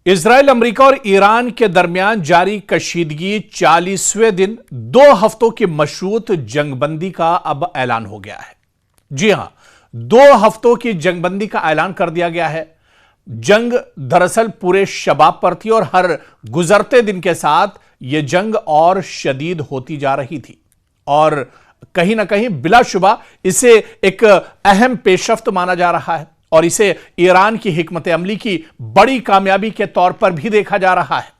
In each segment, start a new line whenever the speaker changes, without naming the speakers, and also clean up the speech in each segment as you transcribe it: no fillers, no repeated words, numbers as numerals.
Israel, America और Iran के दरमियान जारी कशीदगी 40वें दिन 2 हफ्तों की मशरूत जंगबंदी का अब ऐलान हो गया है। जी हां, 2 हफ्तों की जंगबंदी का ऐलान कर दिया गया है। जंग दरअसल पूरे शबाब पर थी और हर गुजरते दिन के साथ यह जंग और शदीद होती जा रही थी और कहीं ना कहीं बिलाशुबा इसे एक अहम पेशरफ्त माना जा रहा है और इसे ईरान की हिकमत अमली की बड़ी कामयाबी के तौर पर भी देखा जा रहा है।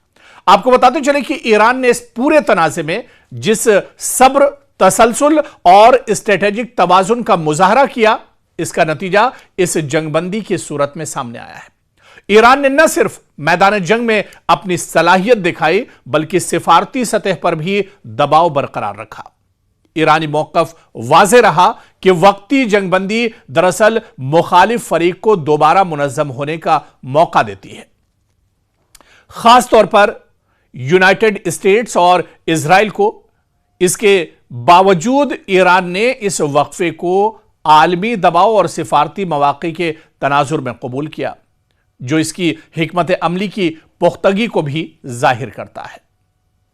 आपको बताते चले कि ईरान ने इस पूरे तनाज़े में जिस सब्र, तसलसल और स्ट्रेटेजिक तवाजुन का मुजाहरा किया, इसका नतीजा इस जंगबंदी की सूरत में सामने आया है। ईरान ने न सिर्फ मैदान जंग में अपनी सलाहियत दिखाई बल्कि सिफारती सतह पर भी दबाव बरकरार रखा। ईरानी मौकफ वाज़े रहा कि वक्ती जंगबंदी दरअसल मुखालिफ फरीक को दोबारा मुनज़्ज़म होने का मौका देती है। खासतौर पर यूनाइटेड स्टेट्स और इजराइल को। इसके बावजूद ईरान ने इस वक्फे को आलमी दबाव और सिफारती मवाक़े के तनाजुर में कबूल किया, जो इसकी हिकमत अमली की पुख्तगी को भी जाहिर करता है।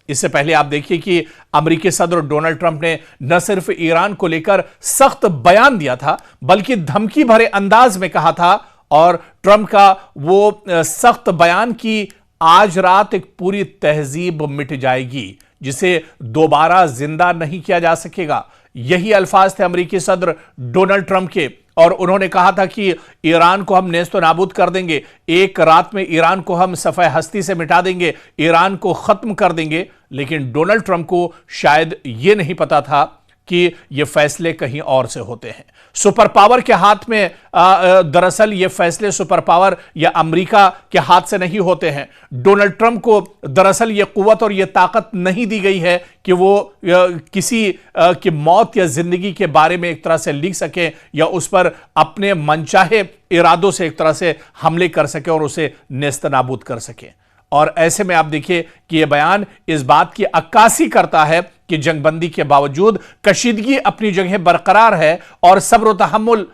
इससे पहले आप देखिए कि अमेरिकी सदर डोनाल्ड ट्रंप ने न सिर्फ ईरान को लेकर सख्त बयान दिया था बल्कि धमकी भरे अंदाज में कहा था और ट्रंप का वो सख्त बयान कि आज रात एक पूरी तहजीब मिट जाएगी जिसे दोबारा जिंदा नहीं किया जा सकेगा। यही अल्फाज थे अमेरिकी सदर डोनाल्ड ट्रंप के और उन्होंने कहा था कि ईरान को हम नेस्तो नाबूद कर देंगे, एक रात में ईरान को हम सफ़े हस्ती से मिटा देंगे, ईरान को खत्म कर देंगे। लेकिन डोनाल्ड ट्रंप को शायद यह नहीं पता था कि ये फैसले कहीं और से होते हैं। सुपर पावर के हाथ में दरअसल ये फैसले सुपर पावर या अमेरिका के हाथ से नहीं होते हैं। डोनाल्ड ट्रंप को दरअसल ये कुव्वत और ये ताकत नहीं दी गई है कि वो किसी की मौत या जिंदगी के बारे में एक तरह से लिख सके या उस पर अपने मनचाहे इरादों से एक तरह से हमले कर सके और उसे नेस्तनाबूद कर सके। और ऐसे में आप देखिए कि यह बयान इस बात की अक्कासी करता है कि जंगबंदी के बावजूद कशीदगी अपनी जगह बरकरार है और सब्र व तहम्मुल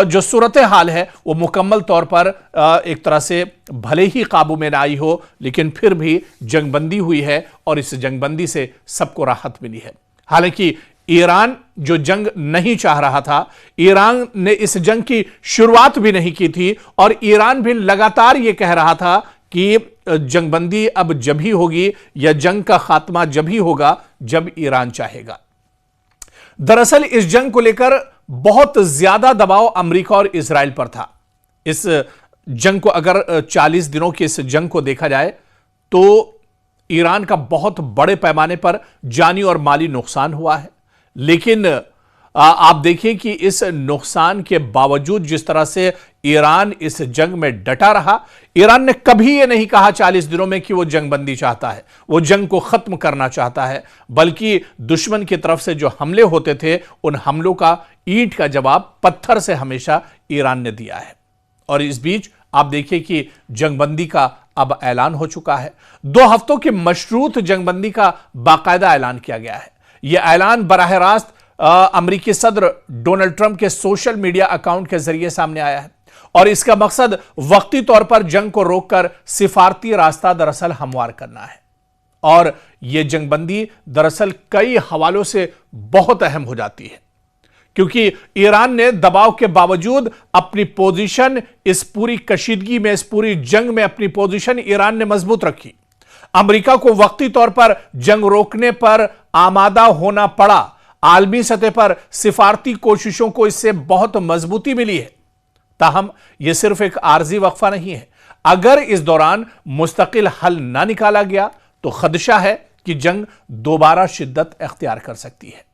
जो सूरत हाल है वो मुकम्मल तौर पर एक तरह से भले ही काबू में ना आई हो लेकिन फिर भी जंगबंदी हुई है और इस जंगबंदी से सबको राहत मिली है। हालांकि ईरान जो जंग नहीं चाह रहा था, ईरान ने इस जंग की शुरुआत भी नहीं की थी और ईरान भी लगातार यह कह रहा था कि जंगबंदी अब जब ही होगी या जंग का खात्मा जब ही होगा जब ईरान चाहेगा। दरअसल इस जंग को लेकर बहुत ज्यादा दबाव अमेरिका और इजराइल पर था। इस जंग को अगर 40 दिनों की इस जंग को देखा जाए तो ईरान का बहुत बड़े पैमाने पर जानी और माली नुकसान हुआ है। लेकिन आप देखिए कि इस नुकसान के बावजूद जिस तरह से ईरान इस जंग में डटा रहा, ईरान ने कभी यह नहीं कहा 40 दिनों में कि वो जंगबंदी चाहता है, वो जंग को खत्म करना चाहता है, बल्कि दुश्मन की तरफ से जो हमले होते थे उन हमलों का ईंट का जवाब पत्थर से हमेशा ईरान ने दिया है। और इस बीच आप देखिए कि जंगबंदी का अब ऐलान हो चुका है। 2 हफ्तों की मशरूत जंगबंदी का बाकायदा ऐलान किया गया है। यह ऐलान बराह रास्त अमेरिकी सदर डोनाल्ड ट्रंप के सोशल मीडिया अकाउंट के जरिए सामने आया है और इसका मकसद वक्ती तौर पर जंग को रोककर सिफारती रास्ता दरअसल हमवार करना है। और यह जंगबंदी दरअसल कई हवालों से बहुत अहम हो जाती है क्योंकि ईरान ने दबाव के बावजूद अपनी पोजीशन इस पूरी कशीदगी में, इस पूरी जंग में अपनी पोजीशन ईरान ने मजबूत रखी। अमेरिका को वक्ती तौर पर जंग रोकने पर आमादा होना पड़ा। आलमी सतह पर सिफारती कोशिशों को इससे बहुत मजबूती मिली है। ताहम यह सिर्फ एक आर्जी वक्फा नहीं है। अगर इस दौरान मुस्तकिल हल ना निकाला गया तो खदशा है कि जंग दोबारा शिद्दत अख्तियार कर सकती है।